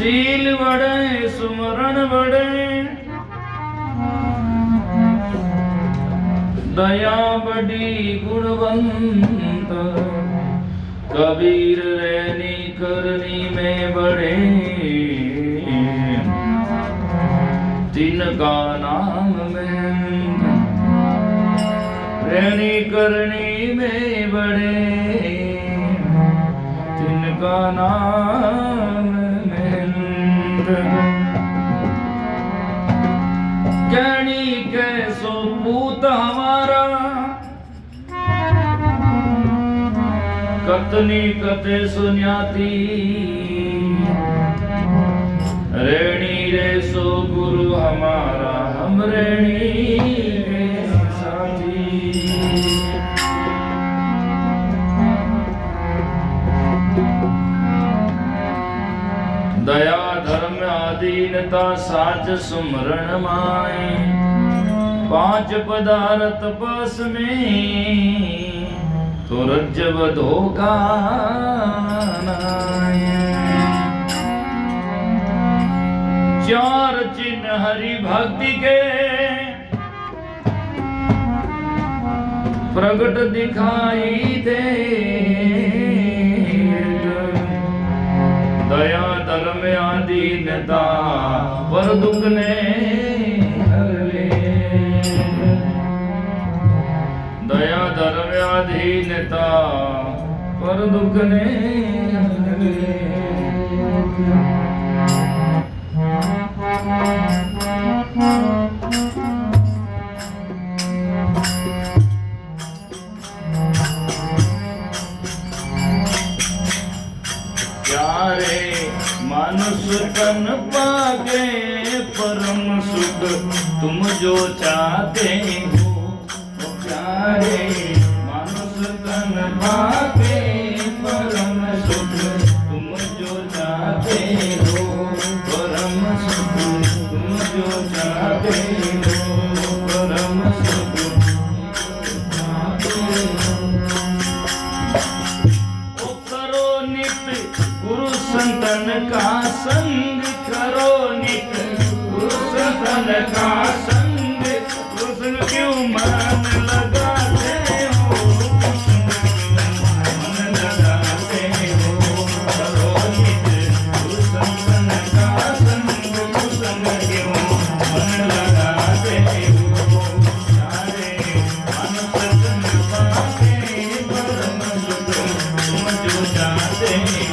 शील बढ़े सुमरण बढ़े, दया बड़ी गुणवंत, कबीर रहनी करनी में बढ़े, तिनका नाम महंत, रहनी करनी में बढ़े, तिनका नाम महंत। कहनी कैसो पूत हमारा, कतनी कते सुन्याती, रेणी रे सो गुरु हमारा, हम रेणी रे साथी। दया धर्म आदीनता साच सुमरण माए, पांच पदार्थ पास में तो रज्जब धोखा नाए। चार चिन्ह हरि भक्ति के प्रगट दिखाई दे, दया धर्म आदीनता पर दुख ने हर ले, दया धर्म आदीनता पर दुख ने हर ले। प्यारे मानुष तन पाके परम सुख तुम जो चाहते हो, प्यारे मानुष तन पाके परम सुख तुम जो चाहते हो, परम सुख तुम जो चाहते हो, परम सुख ओ करो नित गुरु संतन का संग, करो नित गुरु संतन का संग, गुरु संग क्यों मन लगाते हो, मन लगाते हो, करो नित गुरु संतन का संग, गुरु संग क्यों मन लगाते हो, सारे मानुष तन पाके परम सुख तुम जो चाहते हो,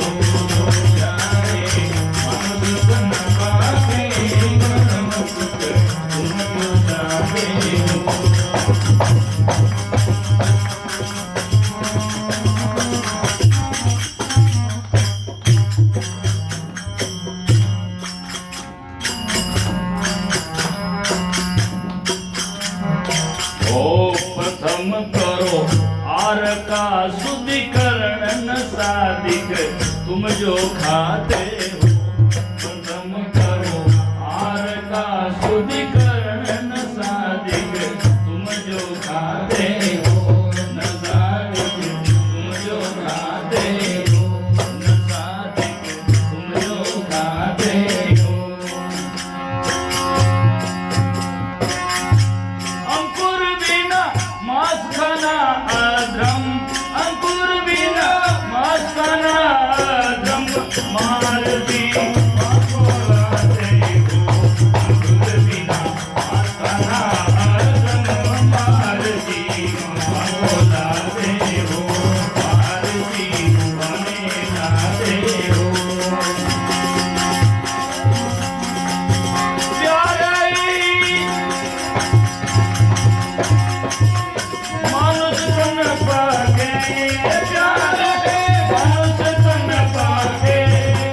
प्रथम करो आर का शुद्धिकरण साधिक तुम जो खाते हो, प्रथम करो आर का शुद्धिकरण साधिक तुम जो खाते हो, न साधिक तुम जो खाते हो, न साधिक तुम जो खाते हो। अंकुर बिना मांस खाना अधर्म, अंकुर बिना मांस खाना अधर्म, मारती अंकुर बिना मांस खाना अधर्म, मारती बोलाते हो, मारती बने जाते हो। मानुष तन पाके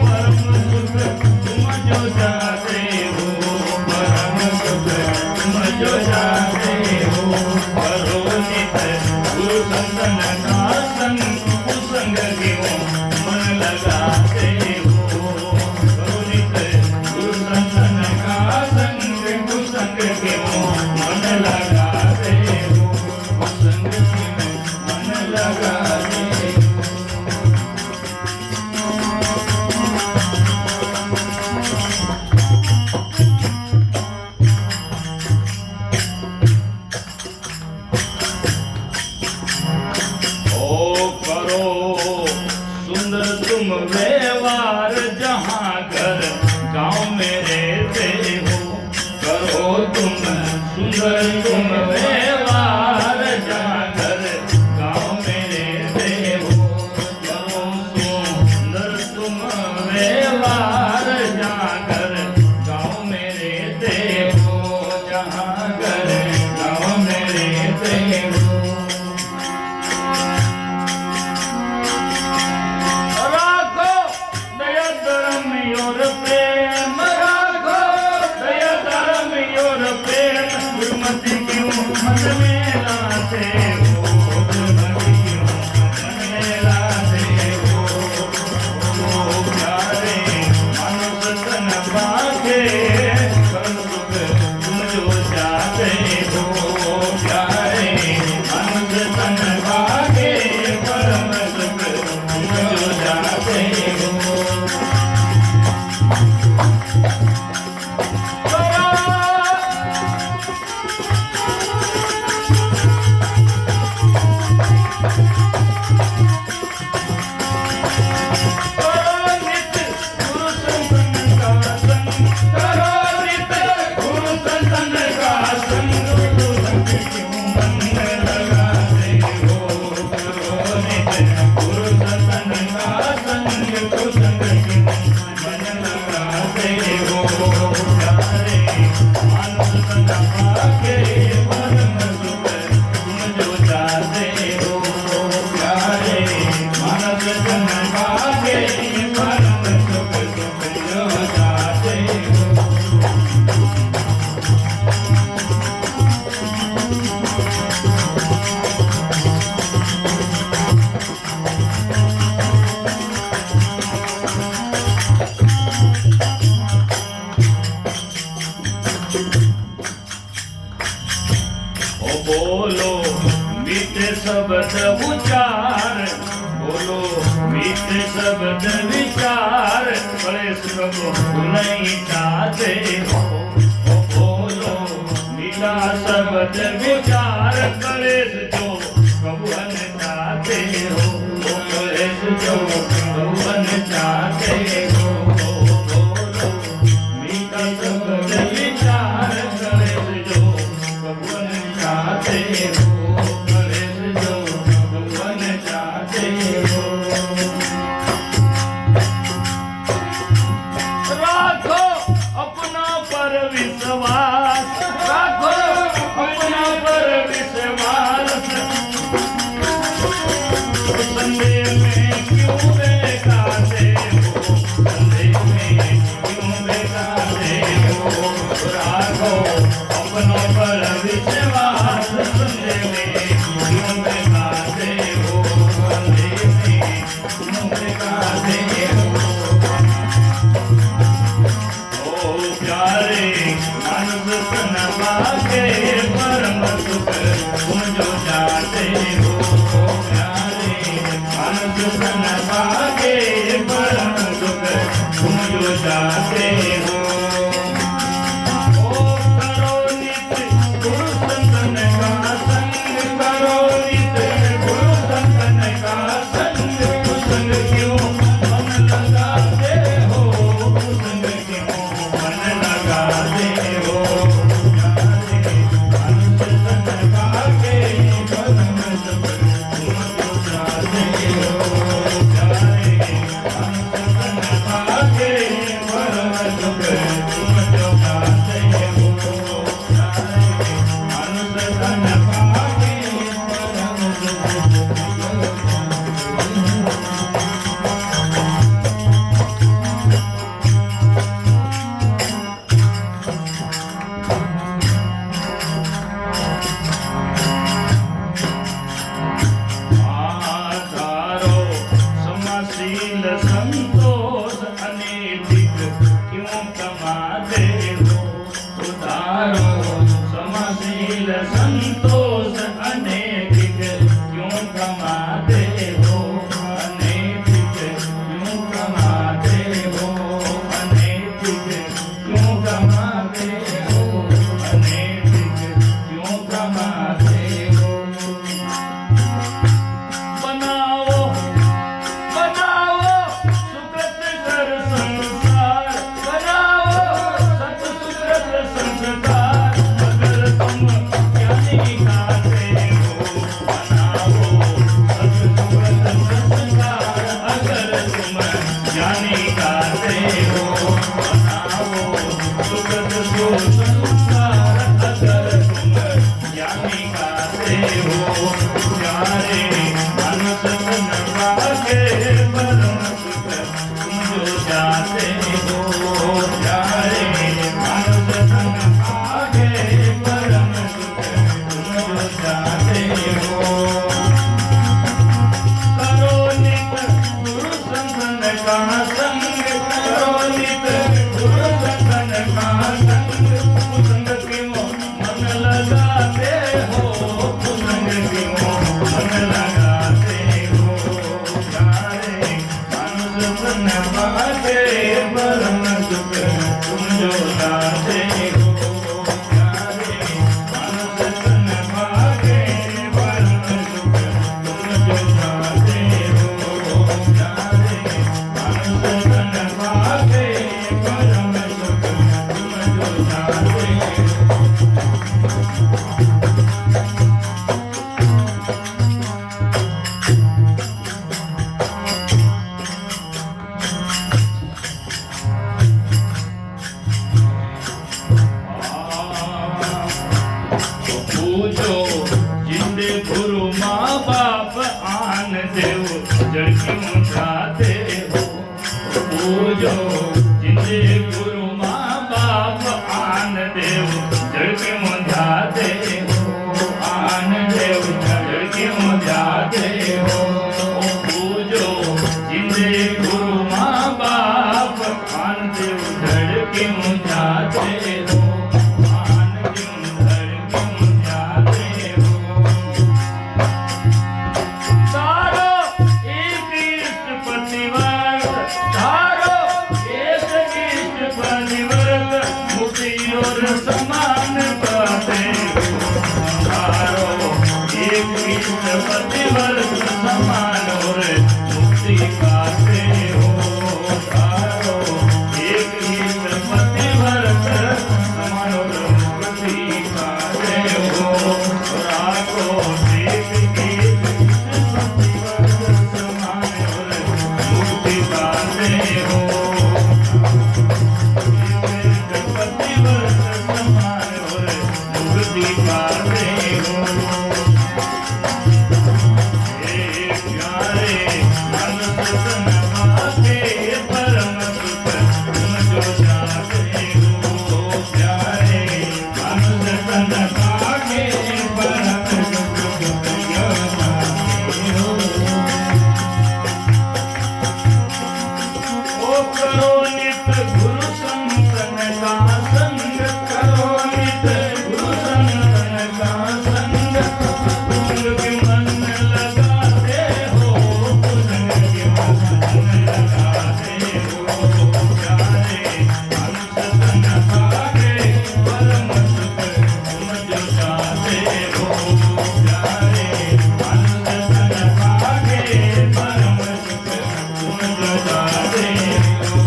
परम सुख तुम जो चाहते हो, परम सुख तुम जो चाहते हो, करो नित गुरु संतन का संग, कुसंग क्यों मन लगाते हो, करो नित गुरु संतन का संग, कुसंग क्यों मन लगाते हो, कुसंग क्यों मन लगाते हो। सुंदर तुम व्यवहार जहाँ घर गाँव में रहते हो। करो तुम सुंदर तुम व्यवहार जहाँ घर गाँव में रहते हो। करो सुंदर तुम व्यवहार जहाँ घर गाँव में रहते हो। जहाँ घर गाँव में रहते हो। राखो दया धर्म और प्रेम, राखो दया धर्म और प्रेम। गुरुमति क्यों मन में लाते हो, गुरुमति क्यों मन में लाते हो। ओ प्यारे मानुष तन भागे, परम सुख तुम जो चाहते हो। प्यारे मानुष तन भागे, परम सुख तुम जो चाहते हो। बोलो मीठे शब्द उचार, बोलो मीठे शब्द विचार। कलेश कबो नहीं चाहते हो। बोलो मीठा शब्द विचार, कलेश जो कबो न चाहते हो। कलेश जो कबो न चाहते हो। बोलो मीठा शब्द विचार, कलेश जो कबो न चाहते हो। कलेश जो कबो न चाहते हो। राखो अपना पर विश्वास, राखो अपना पर विश्वास। संदेह में क्यों बेकाते हो, संदेह में क्यों बेकाते हो। राखो अपनों पर विश्वास, संदेह में क्यों बेकाते हो, संदेह में क्यों बेकाते हो। ओ प्यारे मानुष तन भागे, परम सुख तुम जो चाहते हो। प्यारे मानुष तन भागे, परम सुख तुम जो चाहते हो। ओ करो नित्य गुरु संतन का संग, करो नित्य गुरु संतन का संग। कुसंग क्यों मन लगाते हो, कुसंग क्यों मन लगाते हो। प्यारे मानुष तन भागे, परम सुख तुम जो चाहते हो। प्यारे मानुष तन भागे, परम सुख तुम जो चाहते हो। प्यारे मानुष तन भागे, परम सुख तुम जो आधारो समाशील संतोष अनैतिक क्यों कमाते हो। उधारो समाशील संतोष अनैतिक क्यों कमाते हो। अनैतिक क्यों कमाते हो, अनैतिक क्यों कमाते हो, अनैतिक क्यों कमाते हो। बनाओ बनाओ का संग करो नित गुरु सतन का संग कुसंग क्यों मन लगाते हो कुसंग क्यों मन लगाते हो प्यारे मानुष तन पाके परम सुख तुम जो गाते हो प्यारे मानुष तन पाके परम सुख तुम जो गाते हो प्यारे मानुष तन पाके परम सुख तुम जो गाते हो पूजो जिंदे गुरु माँ बाप आन देव जड़ क्यों जाते हो पूजो जिंदे गुरु माँ बाप आन देव जड़ क्यों जाते हो आन देव जड़ क्यों जाते हो पूजो जिंदे गुरु माँ बाप आन देव जड़ क्यों जाते हो आन देव जड़ क्यों जाते हो तारो एक इष्ट प्रतिवर्त तारो एक इष्ट प्रतिवर्त मुक्ति और समान पाते हो तारो एक इष्ट प्रतिवर्त समान और मुक्ति पाते हो तारो एक इष्ट प्रतिवर्त समान और मुक्ति पाते हो राखो एक इष्ट प्रतिवर्त समान और मुक्ति पाते हो एक प्रतिवर्त समान और मुक्ति पाते हो हे प्यारे मानुष तन पाके परम सुख तुम जो जाते हो प्यारे मानुष तन पाके परम सुख तुम जो जाते हो ओ करो नित गुरु संतन का संग करो नित गुरु संतन का संग कुसंग के मन लगाते हो कुसंग के मन लगाते हो प्यारे मानुष तन पाके परम सुख तुम जो जाते हो प्यारे मानुष तन पाके परम सुख तुम जो जाते हो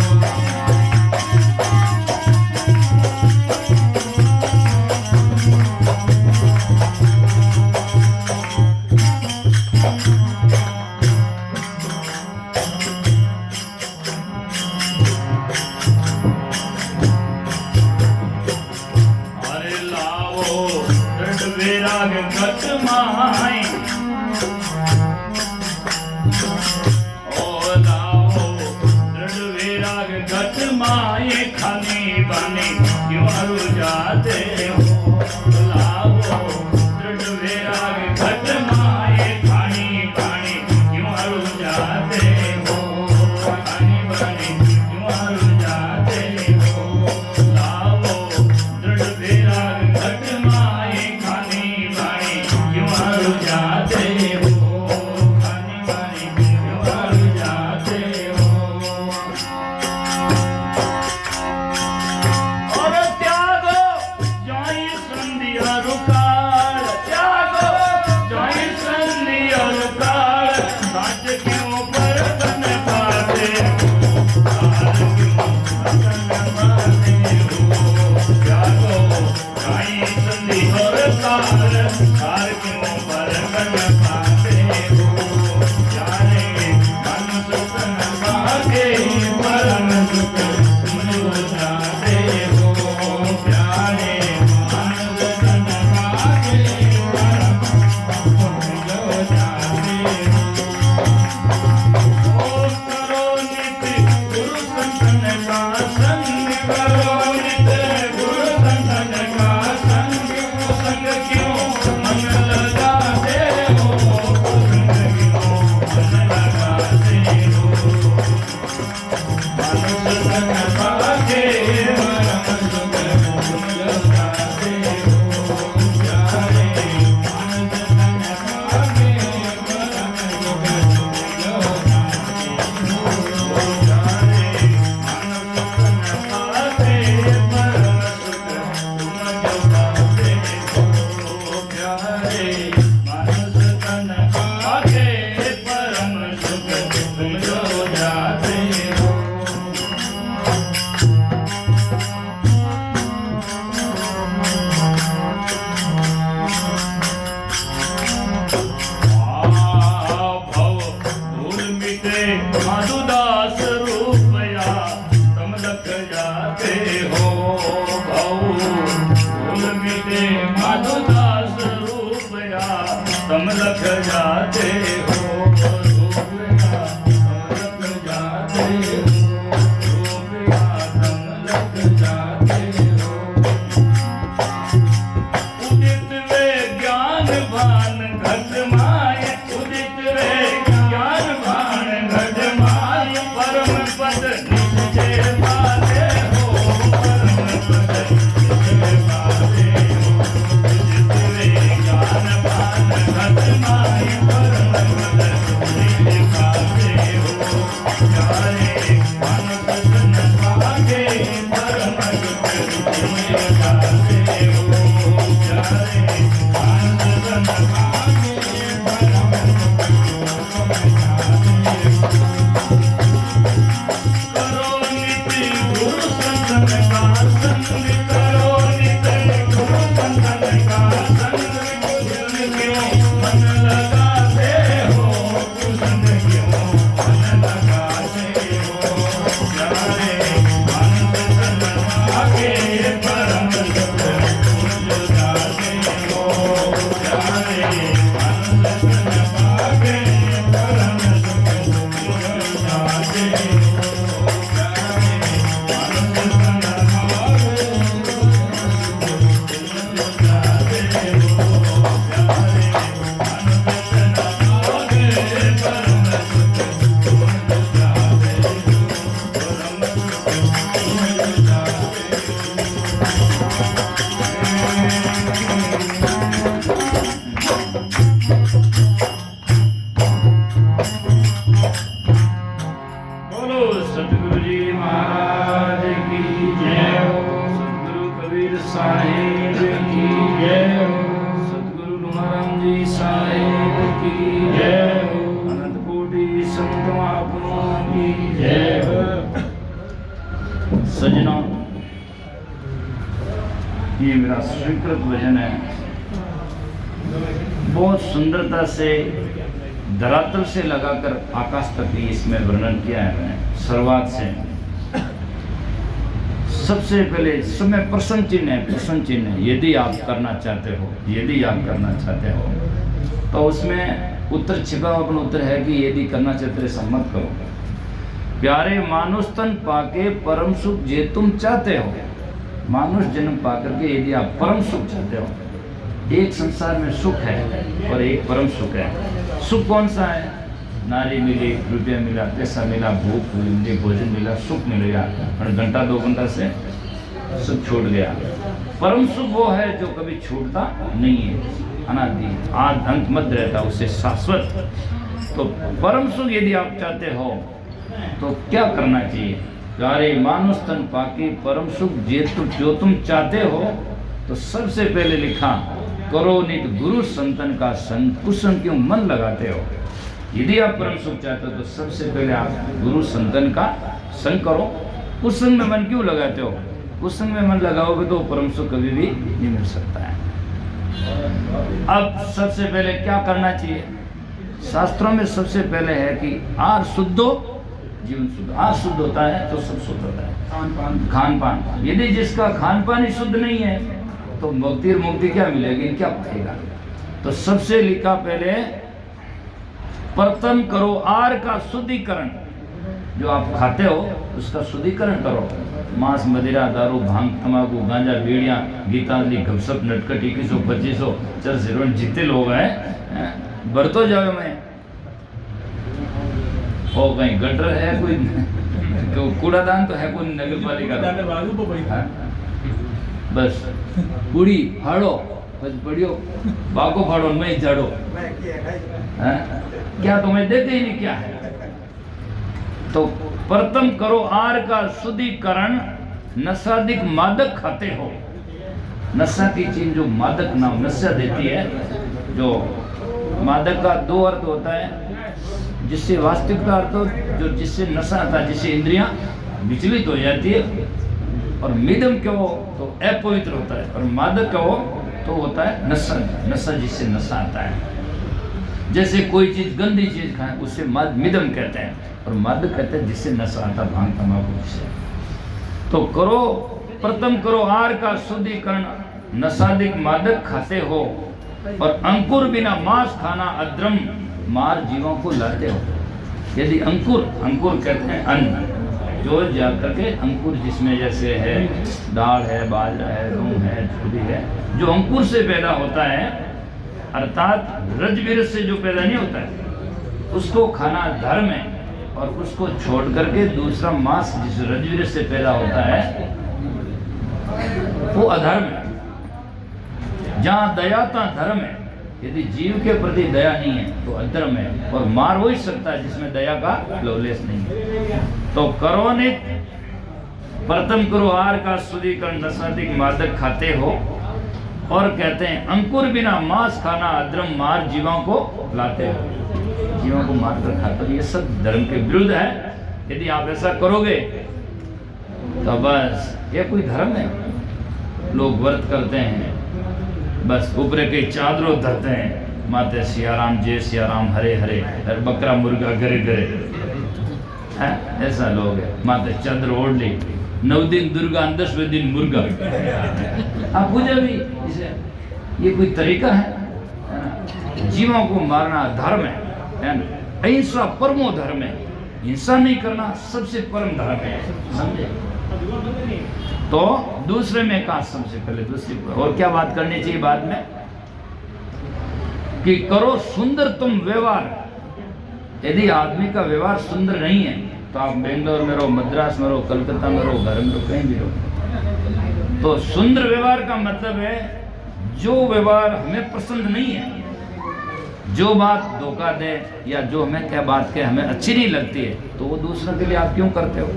अरे लाओ दृढ़ वैराग घट माई ओ लाओ दृढ़ वैराग घट माई खाने बाने क्यों अरु जाते हो लाओ दृढ़ वैराग घट माई खाने बाने क्यों अरु जाते हो तुम लख जाते हो रूपया, तुम लख जाते हो रूपया, तुम लख जाते हो। उदित वे ज्ञान भान घट माय, उदित वे ज्ञान भान घट माय, परम पद निश्चय पाते हो, परम पद निश्चय पाते हो। उदित वे ज्ञान भान घट माय, परम पद निश्चय पाते हो। प्यारे मन सजन भागे, परम पद निश्चय पाते हो। प्यारे मन सजन भागे, परम पद निश्चय पाते हो। करो नित्य गुरु संतन का संग, करो नित्य गुरु संतन का संग, कुशन क्यों मन लगाते हो, कुशन क्यों मन लगाते हो। प्यारे मन सजन भागे, परम पद निश्चय जाते हो। प्यारे मन सजन भागे, परम पद निश्चय जाते हो। बोलो सतगुरु जी महाराज की जय हो। सतगुरु कबीर साहिब की जय हो। सतगुरु तुकाराम जी साहिब की जय हो। अनंत कोटि संत महात्माओं की जय हो। सजना, ये मेरा स्वीकृत भजन है। बहुत सुंदरता से धरातल से लगाकर आकाश तक ही इसमें वर्णन किया है मैंने। शुरुआत से सबसे पहले समय प्रश्न चिन्ह है, प्रश्न चिन्ह है। यदि आप करना चाहते हो, यदि आप करना चाहते हो, तो उसमें उत्तर छिपा अपना उत्तर है कि यदि करना चाहते ऐसा मत करो। प्यारे मानुष तन पाके परम सुख जे तुम चाहते हो। मानुष जन्म पाकर के यदि आप परम सुख चाहते हो, एक संसार में सुख है और एक परम सुख है। सुख कौन सा है? नारी मिली, रुपया मिला, पैसा मिला, भूख मिली, भोजन मिला, सुख मिल गया और घंटा 2 घंटा से सुख छूट गया। परम सुख वो है जो कभी छूटता नहीं है, अनादि आद अंत मत रहता, उससे शाश्वत। तो परम सुख यदि आप चाहते हो तो क्या करना चाहिए? प्यारे मानुष तन पाके परम सुख जो तुम चाहते हो, तो सबसे पहले लिखा करो नित गुरु संतन का संग, कुशन क्यों मन लगाते हो। यदि आप परम सुख चाहते हो तो सबसे पहले आप गुरु संतन का संग करो। उस संग में मन क्यों लगाते हो? उस संग में मन लगाओगे तो परम सुख कभी भी नहीं मिल सकता है। अब सबसे पहले क्या करना चाहिए? शास्त्रों में सबसे पहले है कि आहार शुद्धो जीवन शुद्ध। आहार शुद्ध होता है तो सब शुद्ध होता है। खान पान, यदि जिसका खान पान ही शुद्ध नहीं है तो मुक्ति और मुक्ति क्या मिलेगी, क्या पाएगा? तो सबसे लिखा पहले प्रथम करो आहार का शुद्धिकरण। जो आप खाते हो उसका शुद्धिकरण करो। मांस, मदिरा, दारू, भांग, तंबाकू, गांजा, बीड़ियाँ, गीतांजलि, गपशप, नटखट, 2100, 2500 चर्च जितने लोग हैं बरतो जाओ। मैं हो कहीं गटर है कोई तो कूड़ादान तो है कोई नगर पालिका हाँ? बस कूड़ी फाड़ो बस बढ़ियो बागो फाड़ो मैं झाड़ो हाँ? क्या तुम्हें देते ही नहीं क्या है। तो प्रथम करो आर का शुद्धिकरण, नशादिक मादक खाते हो। नशा की चीज जो मादक नाम नशा देती है, जो मादक का दो अर्थ होता है, जिससे वास्तविकता अर्थ हो, जो जिससे नशा आता है, जिससे इंद्रियां विचलित हो जाती है। और मिदम क्या हो तो अपवित्र होता है, और मादक क्या हो तो होता है नशा, नशा जिससे नशा आता है। जैसे कोई चीज गंदी चीज खाए उससे मिदम कहते हैं, और मादक कहते हैं जिससे नशा आता भांग तंबाकू से। तो करो प्रथम करो आहार का शुद्धिकरण, नशादिक मादक खाते हो, और अंकुर बिना मांस खाना अद्रम मार जीवों को लाते हो। यदि अंकुर, अंकुर कहते हैं अन्न, जो जाकर के अंकुर जिसमें जैसे है दाल है, बाजरा है, गेहूं है, छोटी है, जो अंकुर से पैदा होता है, अर्थात रजवीर से जो पैदा नहीं होता है, उसको खाना धर्म है। और उसको छोड़ करके दूसरा मांस जिस रजवीर से पैदा होता है वो अधर्म है। जहाँ दया का धर्म है, यदि जीव के प्रति दया नहीं है तो अधर्म है, और मार हो ही सकता है जिसमें दया का लवलेस नहीं है। तो करो नित प्रथम करो आहार का शुद्धिकरण, नशादिक मादक खाते हो, और कहते हैं अंकुर बिना मांस खाना अधर्म मार जीवों को लाते हो। जीवों को मार कर खाते हो, ये सब धर्म के विरुद्ध है। यदि आप ऐसा करोगे तो बस ये कोई धर्म है। लोग व्रत करते हैं, बस ऊपर के चादरों धरते हैं, माते सियाराम जय सियाराम हरे हरे, और बकरा मुर्गा घरे घरे, ऐसा लोग है। माते चादर ओढ़ ली, 9 दिन दुर्गा, 10वें दिन मुर्गा। आप पूजा भी इसे, ये कोई तरीका है? जीवों को मारना धर्म है ना? अहिंसा परमो धर्म है। हिंसा नहीं करना सबसे परम धर्म है, समझे? तो दूसरे में कहा सबसे पहले, दूसरी और क्या बात करनी चाहिए बाद में, कि करो सुंदर तुम व्यवहार। यदि आदमी का व्यवहार सुंदर नहीं है तो आप बेंगलोर में रहो, मद्रास में रहो, कलकत्ता में रहो, घर में रहो, कहीं भी रहो। तो सुंदर व्यवहार का मतलब है जो व्यवहार हमें पसंद नहीं है, जो बात धोखा दे या जो हमें क्या बात के हमें अच्छी नहीं लगती है, तो वो दूसरों के लिए आप क्यों करते हो,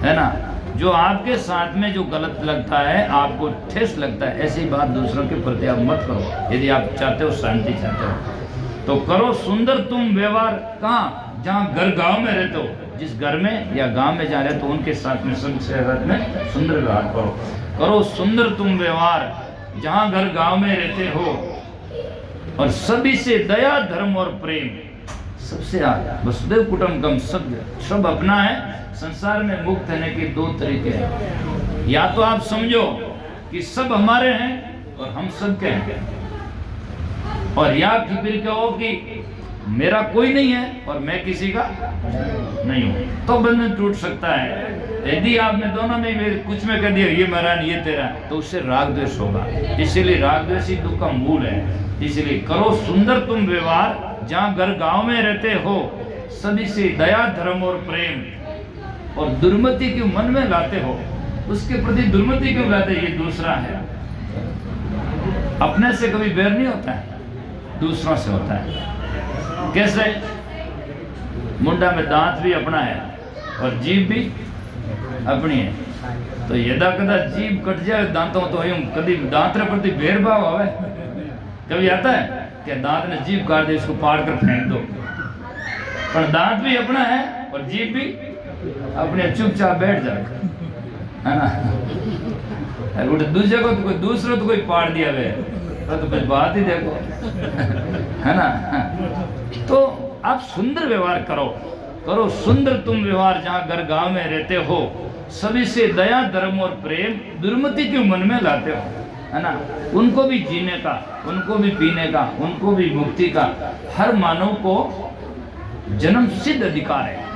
है ना? जो आपके साथ में जो गलत लगता है, आपको ठेस लगता है, ऐसी बात दूसरों के प्रति आप मत करो। यदि आप चाहते हो शांति चाहते हो तो करो सुंदर तुम व्यवहार। कहाँ? जहाँ घर गांव में रहते हो, जिस घर में या गांव में जा रहे तो उनके साथ में सबसे साथ में सुंदर व्यवहार करो। करो सुंदर तुम व्यवहार जहाँ घर गांव में रहते हो, और सभी से दया धर्म और प्रेम। सबसे वसुदेव कुटुंबकम, सब अपना है। संसार में मुक्त होने के 2 तरीके हैं। या तो आप समझो कि सब हमारे हैं और हम सबके हैं, और या फिर कहो कि मेरा कोई नहीं है और मैं किसी का नहीं हूं, तो बंधन टूट सकता है। यदि आपने दोनों में कुछ में कह दिया ये मेरा नहीं ये तेरा, तो उससे राग द्वेष होगा। इसीलिए राग द्वेष ही दुख का मूल है। इसलिए करो सुंदर तुम व्यवहार जहाँ घर गांव में रहते हो, सभी से दया धर्म और प्रेम, और दुर्मति क्यों मन में लाते हो, उसके प्रति दुर्मति क्यों लाते, ये दूसरा है। अपने से कभी बैर नहीं होता है, दूसरों से होता है। कैसे? मुंडा में दांत भी अपना है और जीभ भी अपनी है, तो यदा कदा जीभ कट जाए दांतों तो यूं कभी दांत रे प्रति भेदभाव आवे, कभी आता है कि दांत ने जीभ काट दे, इसको पाड़ कर फेंक दो। पर दांत भी अपना है और जीभ भी अपने, चुपचाप बैठ जाए, है ना? दूसरे को तो कोई दूसरों तो कोई पाड़ दिया वे, तो कुछ बात ही देखो, है ना? तो आप सुंदर व्यवहार करो, करो सुंदर तुम व्यवहार जहाँ घर गांव में रहते हो, सभी से दया धर्म और प्रेम, दुर्मति क्यों मन में लाते हो, है ना? उनको भी जीने का, उनको भी पीने का, उनको भी मुक्ति का हर मानव को जन्म सिद्ध अधिकार है।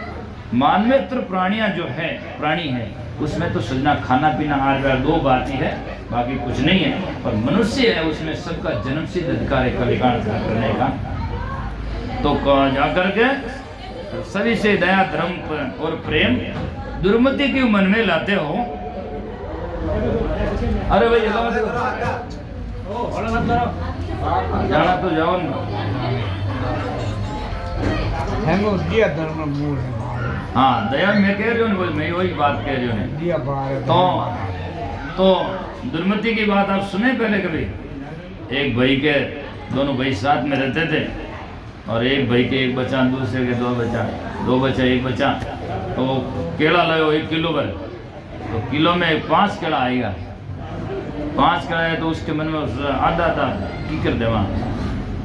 मानवेतर प्राणियां जो है, प्राणी है, उसमें तो सजना खाना पीना आहार 2 बात ही है, बाकी कुछ नहीं है। और मनुष्य है उसमें सबका जन्म सिद्ध अधिकार है कल्याण करने का। तो जा करके सभी से दया धर्म और प्रेम दुर्मति क्यों मन में लाते हो। अरे भाई जाना तो जाओ ना। हाँ दया मैं कह रही हूँ, मैं वही बात कह रही हूँ। तो दुर्मति की बात आप सुने पहले कभी? एक भाई के दोनों भाई साथ में रहते थे और एक भाई के एक बच्चा, दूसरे के दो बच्चा एक बच्चा। तो वो केला लाओ 1 किलो पर, तो किलो में 5 केला आएगा। 5 केला है तो उसके मन में आधा की कर देवा।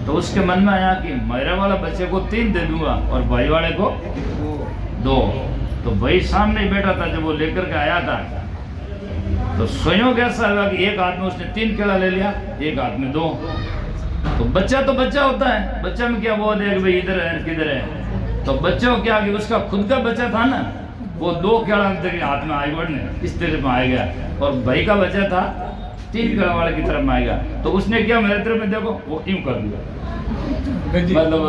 तो उसके मन में आया कि मेरे वाला बच्चे को 3 दे दूंगा और भाई वाले को 2। तो भाई सामने ही बैठा था जब वो लेकर के आया था, तो संयोग ऐसा हुआ कि एक हाथ में उसने 3 केला ले लिया, एक हाथ में 2। तो बच्चा होता है, बच्चा में क्या वो देख भाई इधर है किधर है। तो बच्चों क्या कि उसका खुद का बच्चा था ना, वो 2 केला हाथ में आई बढ़ने इस तरफ में आएगा, और भाई का बच्चा था 3 केला वाले की तरफ में आएगा। तो उसने क्या मेरे तरफ में देखो वो यूं कर दिया, मतलब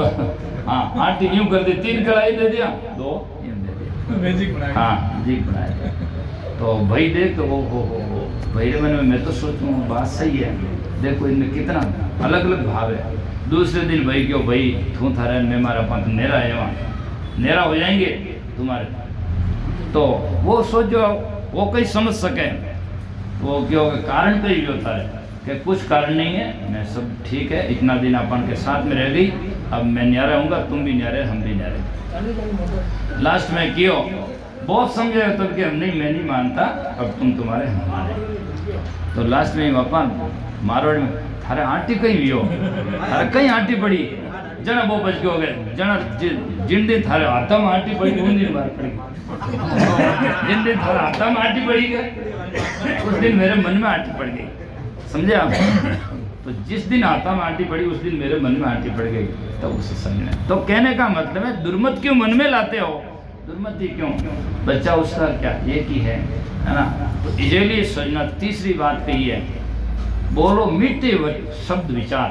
हाँ आंटी यूं कर दी, 3 केला ही दे दिया, 2 यूं दे दिया, मैजिक बनाया। हाँ मैजिक बनाया। तो भाई देख तो वो भाई मन में मैं तो सोचूं बात सही है, देखो इनमें कितना अलग अलग भाव है। दूसरे दिन भाई क्यों भाई तू थारा मैं मारा पंथ नेरा है, वहाँ नेरा हो जाएंगे तुम्हारे। तो वो सोचो वो कहीं समझ सके, वो क्यों कारण कहीं भी होता है कि कुछ कारण नहीं है, मैं सब ठीक है, इतना दिन अपन के साथ में रह गई, अब मैं न्यारा हूँगा, तुम भी न्यारे हम भी न्यारे। लास्ट में क्यों बहुत समझे तब कि हम नहीं, मैं नहीं मानता, अब तुम तुम्हारे हमारे। तो लास्ट में पापा मारवाड़ में थारे आंटी कहीं भी हो, थारे कहीं आंटी पड़ी जना वो बच गए जना जिन दिन थारे हाथा में आंटी पड़ी उन दिन मार पड़ी, जिन दिन थारे हाथा में आंटी पड़ी गए उस दिन मेरे मन में आंटी पड़ गई, समझे आप? तो जिस दिन हाथा में आंटी पड़ी उस दिन मेरे मन में आंटी पड़ गई, तो उसे समझना। तो कहने का मतलब है दुर्मत क्यों मन में लाते हो, दुर्मति क्यों, बच्चा उसका क्या एक ही है ना। तो इसीलिए सोचना। तीसरी बात कही है, बोलो मीठे शब्द विचार।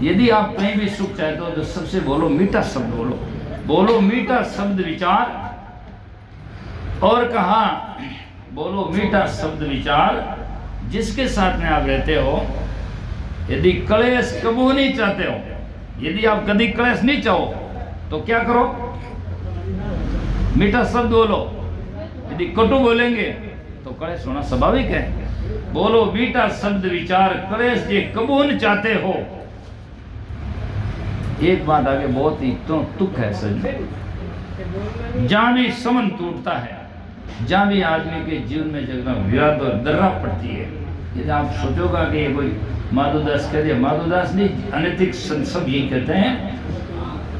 यदि आप कहीं भी सुख चाहते हो तो सबसे बोलो मीठा शब्द, बोलो मीठा शब्द विचार। और कहा बोलो मीठा शब्द विचार, जिसके साथ में आप रहते हो यदि क्लेश कबू नहीं चाहते हो, यदि आप कभी क्लेश नहीं चाहो तो क्या करो, मीठा शब्द बोलो। यदि कटु बोलेंगे तो क्लेश होना स्वाभाविक है। बोलो मीठा शब्द विचार, क्लेश जे कबून चाहते हो। एक बात आगे बहुत ही तो तुक है सच में, जहां भी समन टूटता है, जहां भी आदमी के जीवन में जगह विराट और दर्रा पड़ती है, यदि आप सोचोगा कि ये कोई माधोदास कह दिया, माधोदास नहीं अनैतिक सब यही कहते हैं।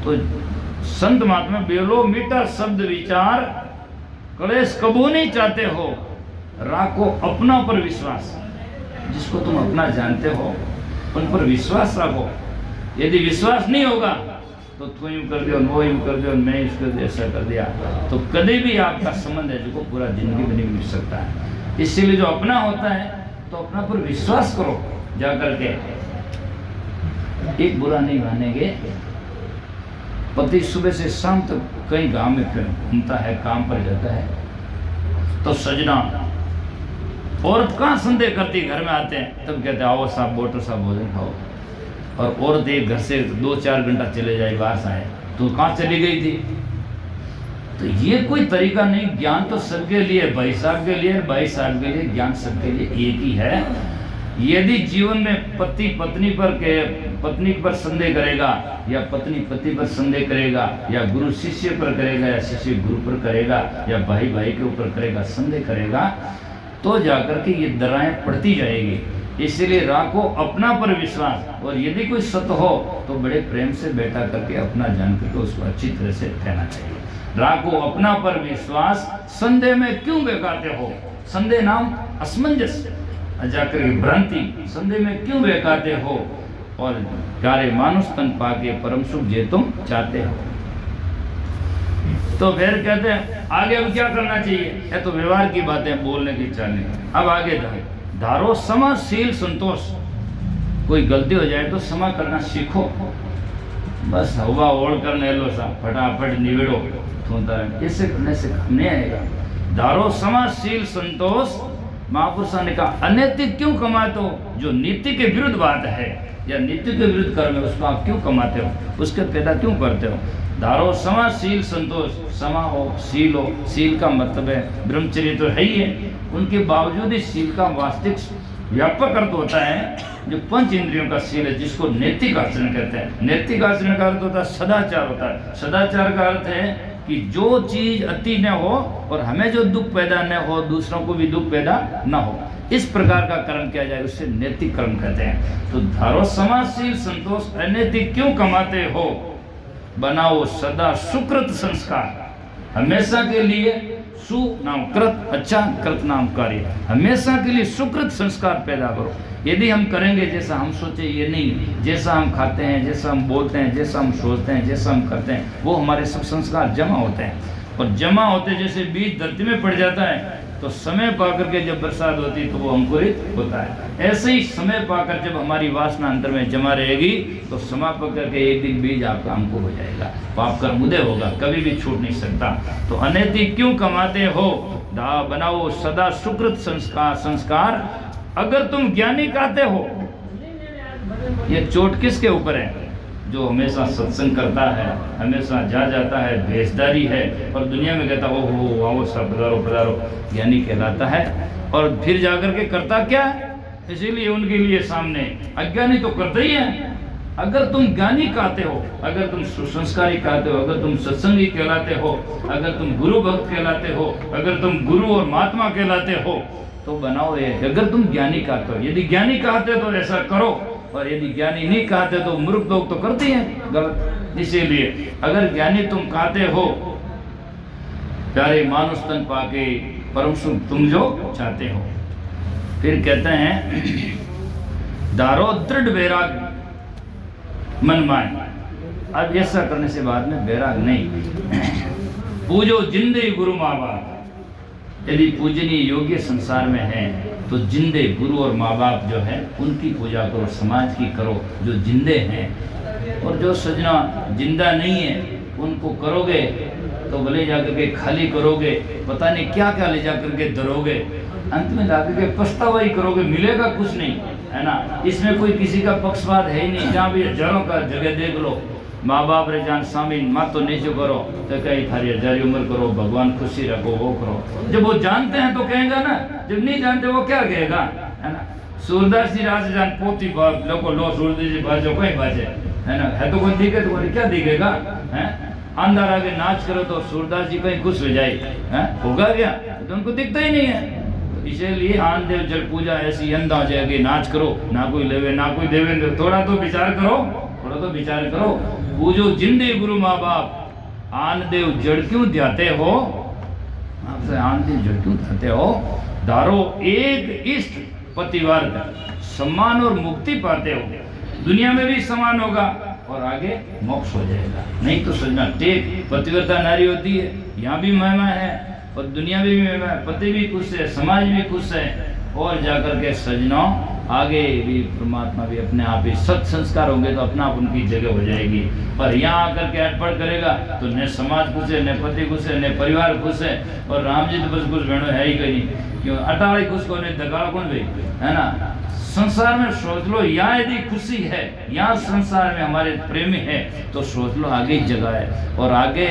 तो संत महात्मा बोलो मीठा शब्द विचार, क्लेश कबू नहीं चाहते हो, राखो अपना पर विश्वास। जिसको तुम अपना जानते हो उन पर विश्वास रखो। यदि विश्वास नहीं होगा तो तू यूं कर दिया, वो यूं कर दिया, मैं इसको ऐसा कर दिया, तो कभी भी आपका संबंध है जो पूरा जिंदगी में नहीं मिल सकता है। इसीलिए जो अपना होता है तो अपना पर विश्वास करो जाकर के। एक बुरा नहीं मानेंगे, पति सुबह से शाम तक कहीं गांव में फिर घूमता है, काम पर जाता है, तो सजना औरत कहाँ संदेह करती, घर में आते हैं तब कहते हैं आओ साहब बोटर साहब भोजन खाओ। और औरत एक घर से 2-4 घंटा चले जाए बाहर से आए तो कहाँ चली गई थी। तो ये कोई तरीका नहीं। ज्ञान तो सबके लिए, भाई साहब के लिए, भाई साहब के लिए, ज्ञान सबके लिए एक ही है। यदि जीवन में पति पत्नी पर संदेह करेगा, या पत्नी पति पर संदेह करेगा, या गुरु शिष्य पर करेगा, या शिष्य गुरु पर करेगा, या भाई भाई के ऊपर करेगा, संदेह करेगा, तो जाकर के ये दराएं पड़ती जाएगी। इसलिए राखो अपना पर विश्वास। और यदि कोई सत्य हो तो बड़े प्रेम से बैठा करके अपना जान करके उसको अच्छी तरह से कहना चाहिए। राखो अपना पर विश्वास, संदेह में क्यों बेकाते हो। संदेह नाम असमंजस, जाकर के भ्रांति, संदेह में क्यों बेकाते हो। और प्यारे मानुष तन पाके परम सुख जे तुम चाहते हो। तो फिर कहते हैं आगे अब क्या करना चाहिए। ये तो व्यवहार की बातें, बोलने की चालनी। अब आगे धारो समाशील संतोष। कोई गलती हो जाए तो क्षमा करना सीखो। बस हवा ओढ़ कर नेलो सा फटाफट निवेड़ो थूता है, ऐसे करने से काम नहीं आएगा। दारो समाजशील संतोष, महापुरुषों ने कहा अनैतिक क्यों कमाते हो? जो नीति के विरुद्ध बात है या नीति के विरुद्ध कर्म है उसको आप क्यों कमाते हो, उसके पैदा क्यों करते हो? दारो समाजशील संतोष, समा हो शील हो, शील का मतलब है ब्रह्मचर्य तो है ही है, उनके बावजूद ही शील का वास्तविक व्यापक अर्थ होता है जो पंच इंद्रियों का शील है, जिसको नैतिक आचरण कहते हैं। नैतिक आचरण का अर्थ होता है सदाचार होता है। सदाचार का अर्थ है कि जो चीज अति न हो और हमें जो दुख पैदा न हो, दूसरों को भी दुख पैदा न हो, इस प्रकार का कर्म किया जाए, उससे नैतिक कर्म कहते हैं। तो धारो समाजशील संतोष, अनैतिक क्यों कमाते हो? बनाओ सदा सुकृत संस्कार, हमेशा के लिए सु नाम कृत, अच्छा कृत नाम कार्य, हमेशा के लिए सुकृत संस्कार पैदा करो। यदि हम करेंगे जैसा हम सोचे ये नहीं, जैसा हम खाते हैं, जैसा हम बोलते हैं, जैसा हम सोचते हैं, जैसा हम करते हैं, वो हमारे सब संस्कार जमा होते हैं। और जमा होते जैसे बीज धरती में पड़ जाता है तो समय पाकर के जब बरसात होती है तो वो अंकुरित होता है। ऐसे ही समय पाकर जब हमारी वासना अंदर में जमा रहेगी तो समय पाकर के एक दिन बीज आपका अंकुर हो जाएगा, पाप कर्म उदय होगा, कभी भी छूट नहीं सकता। तो अनैतिक क्यों कमाते हो? बनाओ सदा सुकृत संस्कार, अगर तुम ज्ञानी कहते हो। ये चोट किसके ऊपर है? जो हमेशा सत्संग करता है, हमेशा जाता है, भेषधारी है और दुनिया में कहता ओहो आओ सब पधारो पधारो, ज्ञानी कहलाता है। और फिर जाकर के करता क्या है? इसीलिए उनके लिए सामने अज्ञानी तो करते ही है। अगर तुम ज्ञानी कहते हो, अगर तुम सुसंस्कारी कहते हो, अगर तुम सत्संगी कहलाते हो, अगर तुम गुरु भक्त कहलाते हो, अगर तुम गुरु और महात्मा कहलाते हो, तो बनाओ ये। अगर तुम ज्ञानी कहते हो, यदि ज्ञानी कहते हो तो ऐसा करो, और यदि ज्ञानी नहीं कहते तो मूर्ख लोग तो करते हैं गलत। इसीलिए अगर ज्ञानी तुम कहते हो, प्यारे मानुष तन पाके परम सुख तुम जो चाहते हो, फिर कहते हैं दारो दृढ़ वैराग मन माए। अब ऐसा करने से बाद में वैराग नहीं, पूजो जिंदे गुरु माँ बाप। यदि पूजनीय योग्य संसार में है तो जिंदे गुरु और माँ बाप जो है उनकी पूजा करो, समाज की करो जो जिंदे हैं। और जो सजना जिंदा नहीं है उनको करोगे तो भले जाकर के खाली करोगे, पता नहीं क्या क्या ले जाकर के धरोगे, अंत में जाकर के पछतावा ही करोगे, मिलेगा कुछ नहीं, है ना। इसमें कोई किसी का पक्षपात है ही नहीं। जहाँ भी हजारों का जगह देख लो, माँ बाप रे जान स्वामी मत तो नीचो करो तो कहीं थारी हजारी उम्र करो, भगवान खुशी रखो, वो करो। जब वो जानते हैं तो कहेगा ना, जब नहीं जानते वो क्या कहेगा, है ना। सूरदास जी राज जान पोती बाप लोगों लो सूरदास जी बाजो कहीं बाजे, है ना। है तो कोई दिखे तो क्या दिखेगा, है। अंदर आगे नाच करो तो सूरदास जी कहीं खुश हो जाए, है होगा क्या? तो उनको दिखता ही नहीं है। तो इसीलिए आन देव जल पूजा ऐसी अंधा हो जाएगी, नाच करो ना कोई लेवे ना कोई देवे। थोड़ा तो विचार करो, थोड़ा तो विचार करो। पूजो जिंदे गुरु माँ बाप, आन देव जड़ क्यों ध्याते हो? आपसे आन देव जड़ क्यों ध्याते हो? दारो एक इष्ट पतिवर्ग, सम्मान और मुक्ति पाते हो। दुनिया में भी सम्मान होगा और आगे मोक्ष हो जाएगा। नहीं तो सोचना टेक पतिव्रता नारी होती है, यहाँ भी महिमा है और दुनिया में भी महिमा है, पति भी खुश है, समाज भी खुश है, और जाकर के सजनों आगे भी परमात्मा भी अपने आप ही सत संस्कार होंगे तो अपना आप उनकी जगह हो जाएगी। पर यहाँ आकर के अटपट करेगा तो न समाज खुश है, न पति खुश है, न परिवार खुश है, और राम जी तो बस कुछ भेड़ो है ही कहीं, क्यों अटाड़ी खुश को नहीं दगाड़ा कौन भाई, है ना। संसार में सोच लो, यहाँ यदि खुशी है, यहाँ संसार में हमारे प्रेमी है तो सोच लो आगे ही जगह है। और आगे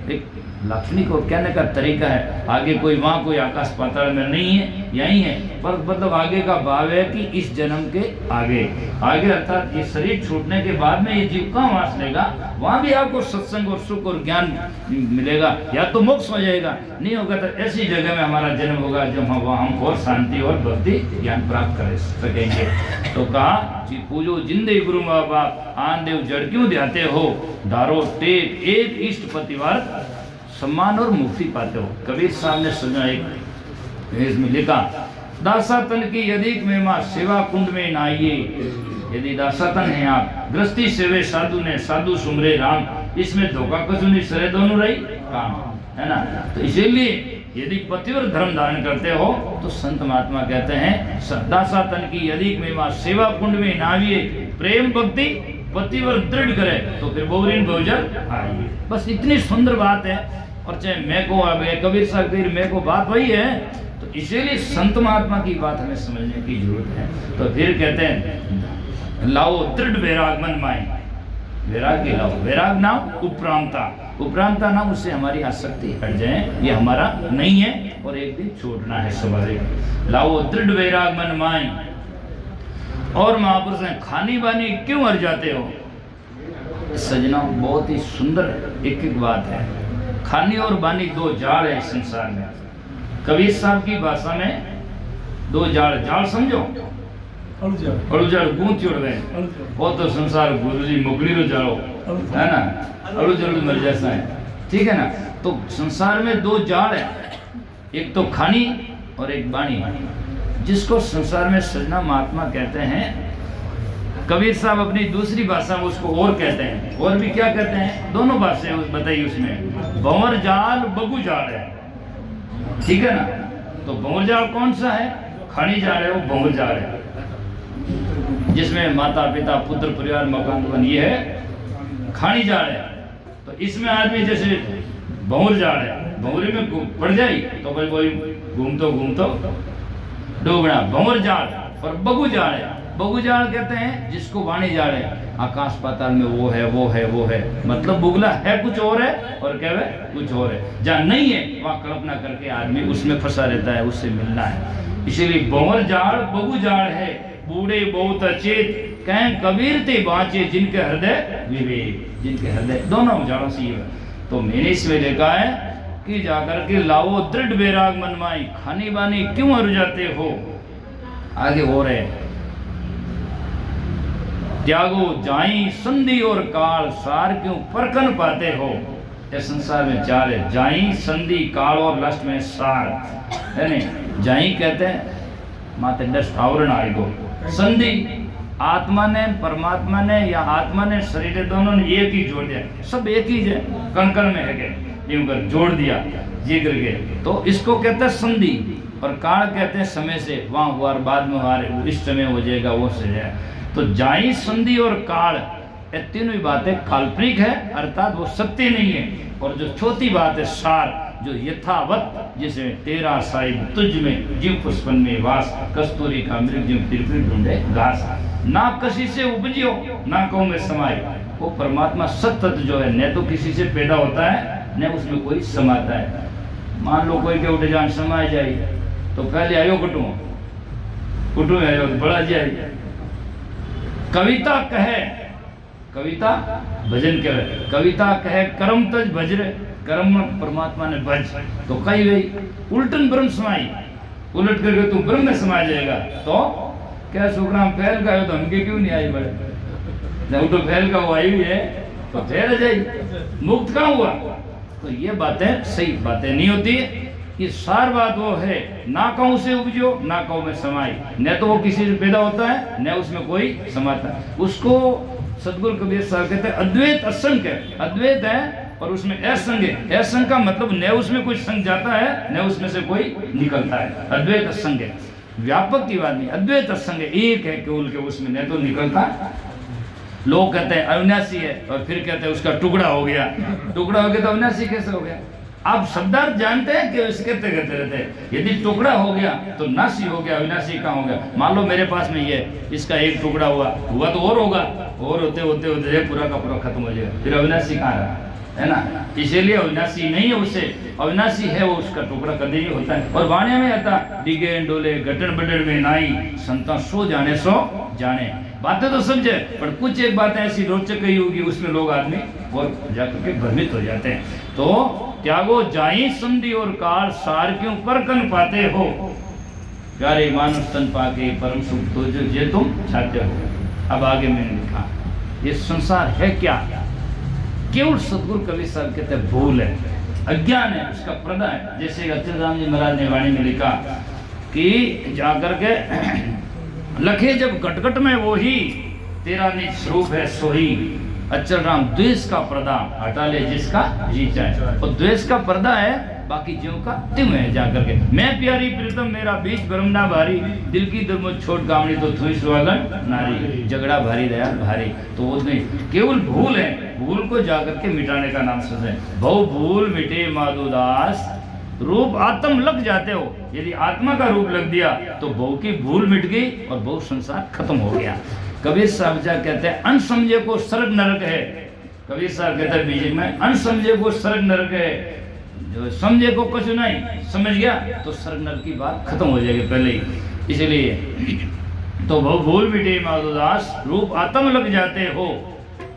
एक लक्ष्मी को कहने का तरीका है, आगे कोई वहाँ कोई आकाश पाताल में नहीं है, यही है। पर मतलब आगे का भाव है कि इस जन्म के आगे आगे अर्थात ये शरीर छूटने के बाद में ये जीव कहाँ वास लेगा, वहाँ भी आपको सत्संग और सुख और ज्ञान मिलेगा, या तो मोक्ष हो जाएगा, नहीं होगा तो ऐसी जगह में हमारा जन्म होगा जो हम और शांति और भक्ति ज्ञान प्राप्त कर सकेंगे। तो कहा जी पूजो जिंदे गुरु माँ बाप, आन देव जड़ क्यों ध्याते हो। दारो टेक एक इष्ट पतिवर्ग, सम्मान और मुक्ति पाते हो। कबीर साहब ने सुना एक इसमें लिखा, दासातन की यदि महिमा सेवा कुंड में नाइए। यदि दासातन है आप, गृहस्थी सेवे साधु ने, साधु सुमरे राम, इसमें धोखा कसुनी सरे दोनों रही काम, है ना। तो इसीलिए यदि पतिव्रत धर्म धारण करते हो तो संत महात्मा कहते हैं दासातन की यदि महिमा सेवा कुंड में नाविए, प्रेम भक्ति पतिवर दृढ़ करे तो फिर बहुरीन बहुजल आइए। बस इतनी सुंदर बात है। और चाहे मैं को अब कबीर साहब कबीर मैं को बात वही है, तो इसीलिए संत महात्मा की बात हमें समझने की जरूरत है। तो फिर कहते हैं लाओ दृढ़ वैराग मन माई, वैराग्य लाओ। वैराग नाम उपरांता, उपरांता नाम उससे हमारी आसक्ति हट जाए, ये हमारा नहीं है और एक दिन छोड़ना है स्वाभाविक। लाओ दृढ़ वैराग मन माई। और महापुरुष ने खानी बानी क्यों मर जाते हो? सजना बहुत ही सुंदर एक एक बात है। खानी और बानी दो जाड़ है इस संसार में। कबीर साहब की भाषा में दो जाड़, जाड़ समझो अड़ुजाड़ गूंच उड़ गए, वो तो संसार गुरुजी मुकली रो जाड़ो है ना, अड़ुजाड़ मर जैसा है, ठीक है ना। तो संसार में दो जाड़ है, एक तो खानी और एक बानी, जिसको संसार में सजना महात्मा कहते हैं। कबीर साहब अपनी दूसरी भाषा में उसको और कहते हैं। और भी क्या कहते हैं? दोनों भाषाएं बताइए उसमें। भंवर जाल बगु जाल है, ठीक है ना। तो भंवर जाल कौन सा है? खानी जाल है, वो भंवर जाल है, जिसमें माता पिता पुत्र परिवार मकान दुकान, ये है खानी जाल है। तो इसमें आदमी जैसे भंवर जाल है, भंवरी में पड़ जाए तो भाई वही घूमतो घूमतो डूबना, भंवर जाल। और बगु जाल है, बगु जाल कहते हैं जिसको वाणी जाल है, आकाश पाताल में वो है वो है वो है, मतलब बुगला है कुछ और है और कहे कुछ और है। जहाँ नहीं है वहाँ कल्पना करके आदमी उसमें फंसा रहता है, उससे मिलना है। इसीलिए भंवर जाल बगु जाल है, बूढ़े बहुत अचेत कहें कबीर ते बाँचे जिनके हृदय विवेक, जिनके हृदय दोनों जाड़ों से है। तो मैंने इसमें लिखा है कि जाकर के लाओ दृढ़ वैराग मन माई, खानी बानी क्यों मर जाते हो? आगे हो रहे त्यागो जाई संधि और काल, सार क्यों परखन पाते हो? ये संसार में चार है, जाई संधि काल और लास्ट में सार है नहीं। जाई कहते हैं माते दस आवरण आएगो, संधि आत्मा ने परमात्मा ने या आत्मा ने शरीर दोनों ने एक ही जोड़ दिया, सब एक ही है, कण कण में है यूं कर जोड़ दिया जिक्र के, तो इसको कहते हैं संधि। और काल कहते हैं समय से, वहाँ हुआ बाद में हुआ इस समय हो जाएगा वो से है। तो जाई संधि और काल ये तीनों ही बातें काल्पनिक है, अर्थात वो सत्य नहीं है। और जो चौथी बात है सार, जो यथावत, जिसे तेरा साहिब तुझ में जीव पुष्पन में वास, कस्तूरी का मृग जीव तिरपिर ढूंढे घास, ना किसी से उपजियो ना कौ में समाये। वो परमात्मा सत्य जो है न तो किसी से पैदा होता है न उसमें कोई समाता है। मान लो कोई के उठे जान समाये जाए तो पहले आयो कुटुम कुटुम आयो बड़ा जाए। कविता कहे, कविता भजन कहे, कविता कहे कर्म तज भजरे, कर्म परमात्मा ने भज तो कही गई उल्टन ब्रह्म समाई, उलट करके तू ब्रह्म में समा जाएगा। तो क्या सुखराम फैल का है तो हमके क्यों नहीं आई बड़े, जब तो फैल का वो आई हुई है तो फैल जाए, मुक्त कहाँ हुआ? तो ये बातें सही बातें नहीं होती। ये सार बात वो है, ना कहूँ से उपजो ना कहूँ में समाई, न तो वो किसी से पैदा होता है न उसमें कोई समाता है। उसको सदगुरु कबीर साहब कहते हैं अद्वैत असंग है, अद्वैत है और उसमें असंग है। असंग का मतलब न उसमें कोई संग जाता है न उसमें से कोई निकलता है, अद्वैत असंग है। व्यापक की बात नहीं, अद्वैत असंग है, एक है केवल के उसमें न तो निकलता। लोग कहते हैं अविनाशी है और फिर कहते हैं उसका टुकड़ा हो गया, टुकड़ा हो गया तो अविनाशी कैसे हो गया? आप शब्दार्थ जानते हैं कि इसके कहते रहते हैं। यदि टुकड़ा हो गया तो नाशी हो गया, अविनाशी कहाँ हो गया? मान लो मेरे पास में ये इसका एक टुकड़ा हुआ तो और होगा, और होते होते होते पूरा का पूरा खत्म हो जाएगा, फिर अविनाशी कहाँ रहा है ना। इसीलिए अविनाशी नहीं है, उससे अविनाशी है वो, उसका टुकड़ा कभी नहीं होता है। और वाण्या में आता डिगे डोले गटन बटन में नाई, संता सो जाने। बातें तो समझे पर कुछ एक बातें ऐसी रोचक कही होगी उसमें लोग आदमी और जाकर के भ्रमित हो जाते हैं। तो त्यागो जाई संधि और काल, सार क्यों परखन पाते हो? प्यारे मानव स्तन पाके परम सुख तो जो जे तुम चाहते हो। अब आगे मैंने लिखा ये संसार है क्या? केवल सदगुरु कबीर साहब कहते हैं भूल है, अज्ञान है, उसका पर्दा है। जैसे अचल राम जी महाराज ने वाणी में लिखा कि जाकर के लखे जब घटघट में वो ही तेरा निज स्वरूप है सोही, अचल राम द्वेष का पर्दा हटा ले जिसका जी चाहे। और द्वेष का पर्दा है बाकी ज्यों का त्यों है जाकर के। मैं प्यारी प्रीतम मेरा बीच ब्रह्मना भारी, दिल की दुर्मो छोट गावड़ी तो थोड़ी सुहागन नारी। झगड़ा भारी दया भारी, तो वो नहीं, केवल भूल है, भूल को जाकर के मिटाने का नाम सोचे। भव भूल मिटे माधोदास, रूप आत्म लग जाते हो। यदि आत्मा का रूप लग दिया तो भव की भूल मिट गई और भव संसार खत्म हो गया। कबीर साहब जा कहते हैं अनसमझे को स्वर्ग नरक है। कबीर साहब कहते हैं बीच में अनसमझे को स्वर्ग नरक है, जो समझे को कुछ नहीं, समझ गया तो स्वर्ग नरक की बात खत्म हो जाएगी पहले ही। इसलिए तो भव भूल मिटे माधोदास, रूप आत्म लग जाते हो।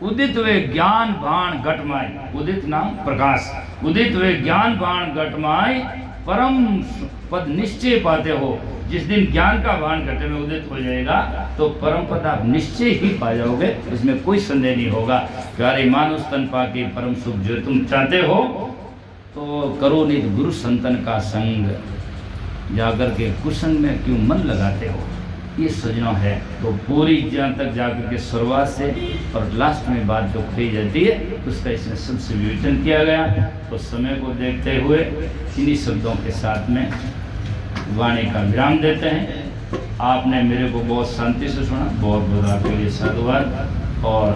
उदित वे ज्ञान बाण घटमाय, उदित नाम प्रकाश, उदित वे ज्ञान बाण घटमाय, परम पद निश्चय पाते हो। जिस दिन ज्ञान का बाण घटे में उदित हो जाएगा तो परम पद आप निश्चय ही पा जाओगे, इसमें कोई संदेह नहीं होगा। प्यारे मानुष तन पाके परम सुख जो तुम चाहते हो तो करो नित गुरु संतन का संग, जाकर के कुसंग में क्यों मन लगाते हो, ये सजना है। तो पूरी जहाँ तक जाकर के शुरुआत से और लास्ट में बात जो कही जाती है उसका इसमें सबसे विवेचन किया गया। तो समय को देखते हुए इन्हीं शब्दों के साथ में वाणी का विराम देते हैं। आपने मेरे को बहुत शांति से सुना, बहुत बहुत आपके लिए साधुवाद। और